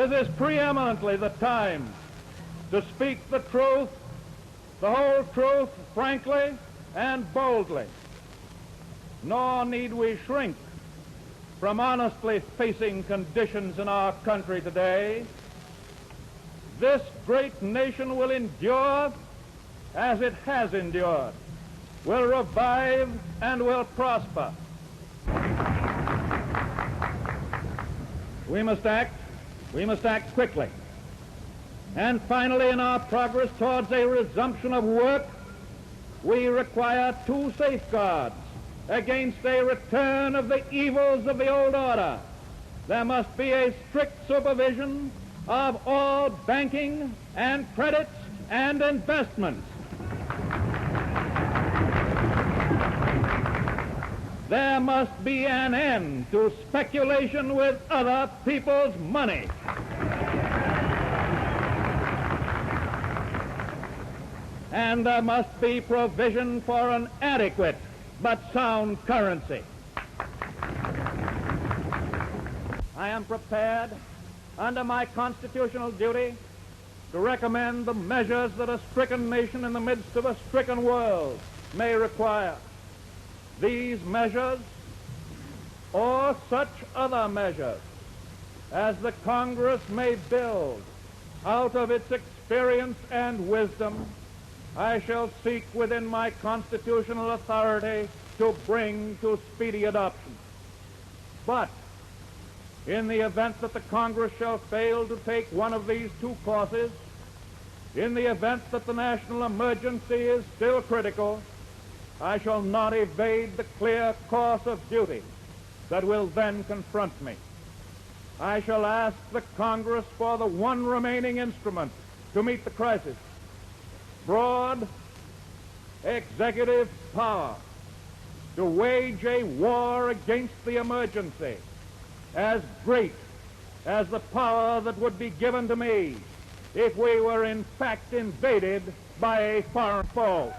This is preeminently the time to speak the truth, the whole truth, frankly and boldly. Nor need we shrink from honestly facing conditions in our country today. This great nation will endure as it has endured, will revive and will prosper. We must act quickly. And finally, in our progress towards a resumption of work, we require two safeguards against a return of the evils of the old order. There must be a strict supervision of all banking and credits and investments. There must be an end to speculation with other people's money. And there must be provision for an adequate but sound currency. I am prepared, under my constitutional duty, to recommend the measures that a stricken nation in the midst of a stricken world may require. These measures, or such other measures as the Congress may build out of its experience and wisdom, I shall seek within my constitutional authority to bring to speedy adoption. But in the event that the Congress shall fail to take one of these two courses, in the event that the national emergency is still critical, I shall not evade the clear course of duty that will then confront me. I shall ask the Congress for the one remaining instrument to meet the crisis: broad executive power to wage a war against the emergency as great as the power that would be given to me if we were in fact invaded by a foreign foe.